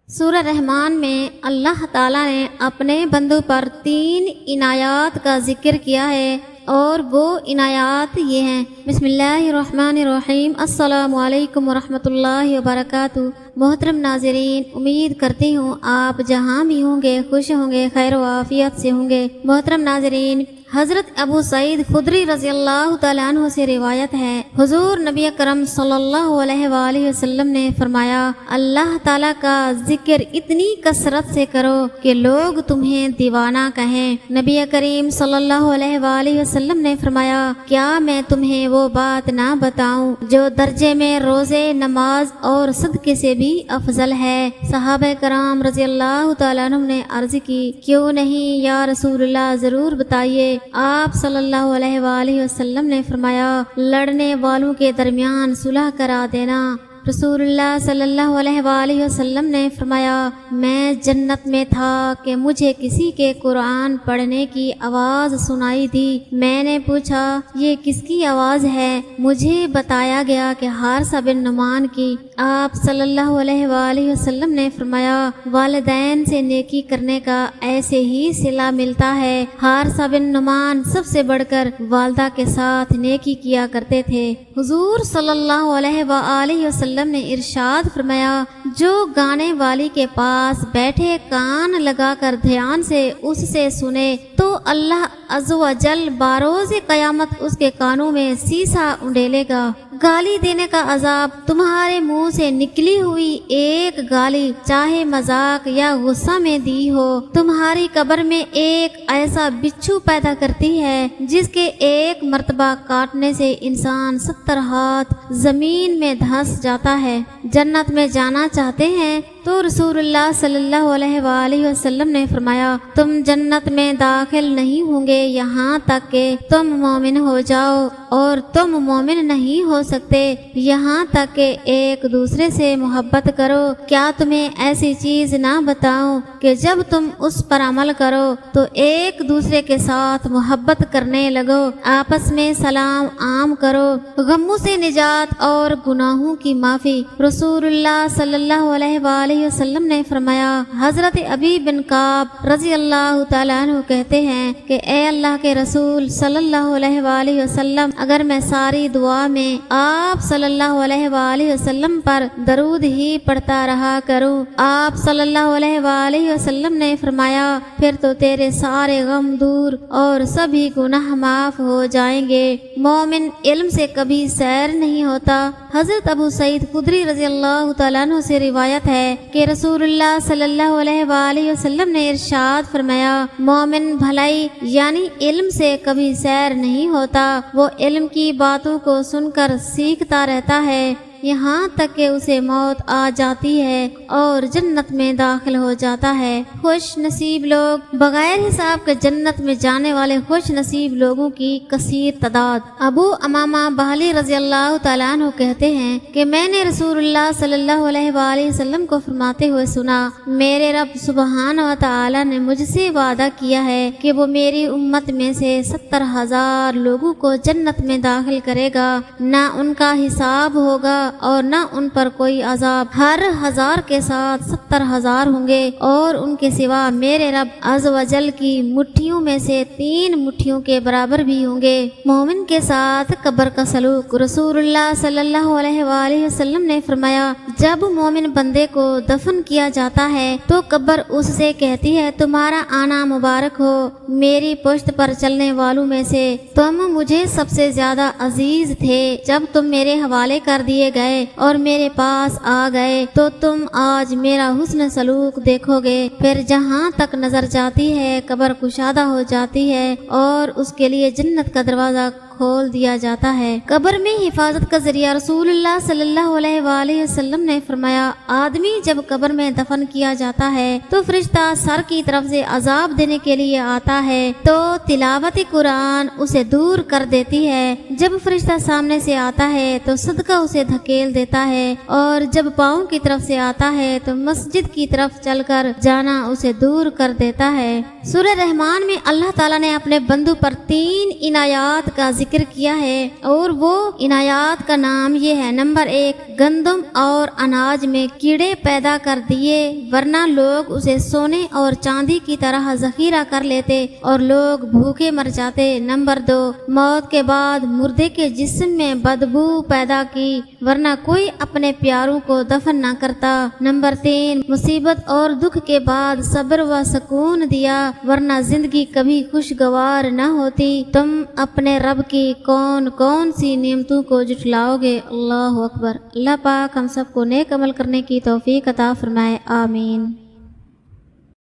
سورہ رحمان میں اللہ تعالیٰ نے اپنے بندوں پر 3 عنایات کا ذکر کیا ہے اور وہ عنایات یہ ہیں۔ بسم اللہ الرحمن الرحیم۔ السلام علیکم ورحمۃ اللہ وبرکاتہ۔ محترم ناظرین، امید کرتی ہوں آپ جہاں بھی ہوں گے خوش ہوں گے، خیر و عافیت سے ہوں گے۔ محترم ناظرین، حضرت ابو سعید خدری رضی اللہ تعالیٰ عنہ سے روایت ہے، حضور نبی اکرم صلی اللہ علیہ وآلہ وسلم نے فرمایا، اللہ تعالیٰ کا ذکر اتنی کثرت سے کرو کہ لوگ تمہیں دیوانہ کہیں۔ نبی کریم صلی اللہ علیہ وآلہ وسلم نے فرمایا، کیا میں تمہیں وہ بات نہ بتاؤں جو درجے میں روزے، نماز اور صدقے سے بھی افضل ہے؟ صحابہ کرام رضی اللہ تعالیٰ عنہ نے عرض کی، کیوں نہیں یا رسول اللہ، ضرور بتائیے۔ آپ صلی اللہ علیہ وآلہ وسلم نے فرمایا، لڑنے والوں کے درمیان صلح کرا دینا۔ رسول اللہ صلی اللہ علیہ وآلہ وسلم نے فرمایا، میں جنت میں تھا کہ مجھے کسی کے قرآن پڑھنے کی آواز سنائی دی۔ میں نے پوچھا، یہ کس کی آواز ہے؟ مجھے بتایا گیا کہ حارثہ بن نعمان کی۔ آپ صلی اللہ علیہ وآلہ وسلم نے فرمایا، والدین سے نیکی کرنے کا ایسے ہی صلہ ملتا ہے۔ حارثہ بن نعمان سب سے بڑھ کر والدہ کے ساتھ نیکی کیا کرتے تھے۔ حضور صلی اللہ علیہ وآلہ وسلم نے ارشاد فرمایا، جو گانے والی کے پاس بیٹھے کان لگا کر دھیان سے اس سے سنے تو اللہ عز و جل بروز قیامت اس کے کانوں میں سیسا اونڈیلے گا۔ گالی دینے کا عذاب تمہارے منہ سے نکلی ہوئی ایک گالی چاہے مذاق یا غصہ میں دی ہو، تمہاری قبر میں ایک ایسا بچھو پیدا کرتی ہے جس کے ایک مرتبہ کاٹنے سے انسان 70 ہاتھ زمین میں دھنس جاتا ہے۔ جنت میں جانا چاہتے ہیں تو رسول اللہ صلی اللہ علیہ وآلہ وسلم نے فرمایا، تم جنت میں داخل نہیں ہوں گے یہاں تک کہ تم مومن ہو جاؤ، اور تم مومن نہیں ہو سکتے یہاں تک کہ ایک دوسرے سے محبت کرو۔ کیا تمہیں ایسی چیز نہ بتاؤں کہ جب تم اس پر عمل کرو تو ایک دوسرے کے ساتھ محبت کرنے لگو، آپس میں سلام عام کرو، غموں سے نجات اور گناہوں کی معافی۔ رسول اللہ صلی اللہ علیہ وآلہ وسلم نے فرمایا، حضرت ابی بن کعب رضی اللہ تعالیٰ عنہ کہتے ہیں کہ اے اللہ کے رسول صلی اللہ علیہ وآلہ وسلم، اگر میں ساری دعا میں آپ صلی اللہ علیہ وآلہ وسلم پر درود ہی پڑھتا رہا کروں، آپ صلی اللہ علیہ وآلہ وسلم نے فرمایا، پھر تو تیرے سارے غم دور اور سبھی گناہ معاف ہو جائیں گے۔ مومن علم سے کبھی سیر نہیں ہوتا۔ حضرت ابو سعید خدری رضی اللہ تعالیٰ عنہ سے روایت ہے کہ رسول اللہ صلی اللہ علیہ وآلہ وسلم نے ارشاد فرمایا، مومن بھلائی یعنی علم سے کبھی سیر نہیں ہوتا، وہ علم کی باتوں کو سن کر سیکھتا رہتا ہے یہاں تک کہ اسے موت آ جاتی ہے اور جنت میں داخل ہو جاتا ہے۔ خوش نصیب لوگ، بغیر حساب کے جنت میں جانے والے خوش نصیب لوگوں کی کثیر تعداد۔ ابو امامہ بہلی رضی اللہ تعالیٰ عنہ کہتے ہیں کہ میں نے رسول اللہ صلی اللہ علیہ وآلہ وسلم کو فرماتے ہوئے سنا، میرے رب سبحانہ و تعالیٰ نے مجھ سے وعدہ کیا ہے کہ وہ میری امت میں سے 70,000 لوگوں کو جنت میں داخل کرے گا، نہ ان کا حساب ہوگا اور نہ ان پر کوئی عذاب۔ ہر 1000 کے ساتھ 70,000 ہوں گے اور ان کے سوا میرے رب عز و جل کی مٹھیوں میں سے 3 مٹھیوں کے برابر بھی ہوں گے۔ مومن کے ساتھ قبر کا سلوک۔ رسول اللہ صلی اللہ علیہ وآلہ وسلم نے فرمایا، جب مومن بندے کو دفن کیا جاتا ہے تو قبر اس سے کہتی ہے، تمہارا آنا مبارک ہو، میری پشت پر چلنے والوں میں سے تم مجھے سب سے زیادہ عزیز تھے۔ جب تم میرے حوالے کر دیے گئے اور میرے پاس آ گئے تو تم آج میرا حسن سلوک دیکھو گے۔ پھر جہاں تک نظر جاتی ہے قبر کشادہ ہو جاتی ہے اور اس کے لیے جنت کا دروازہ کھول دیا جاتا ہے۔ قبر میں حفاظت کا ذریعہ۔ رسول اللہ صلی اللہ علیہ وآلہ وسلم نے فرمایا، آدمی جب قبر میں دفن کیا جاتا ہے تو فرشتہ سر کی طرف سے عذاب دینے کے لیے آتا ہے تو تلاوت قرآن اسے دور کر دیتی ہے۔ جب فرشتہ سامنے سے آتا ہے تو صدقہ اسے دھکیل دیتا ہے، اور جب پاؤں کی طرف سے آتا ہے تو مسجد کی طرف چل کر جانا اسے دور کر دیتا ہے۔ سورہ رحمان میں اللہ تعالیٰ نے اپنے بندوں پر 3 عنایات کا ذکر ذکر کیا ہے اور وہ عنایات کا نام یہ ہے۔ نمبر 1، گندم اور اناج میں کیڑے پیدا کر دیے ورنہ لوگ اسے سونے اور چاندی کی طرح ذخیرہ کر لیتے اور لوگ بھوکے مر جاتے۔ نمبر 2، موت کے بعد مردے کے جسم میں بدبو پیدا کی ورنہ کوئی اپنے پیاروں کو دفن نہ کرتا۔ نمبر 3، مصیبت اور دکھ کے بعد صبر و سکون دیا ورنہ زندگی کبھی خوشگوار نہ ہوتی۔ تم اپنے رب کی کون کون سی نعمتوں کو جھٹلاؤ گے؟ اللہ اکبر۔ اللہ پاک ہم سب کو نیک عمل کرنے کی توفیق عطا فرمائے، آمین۔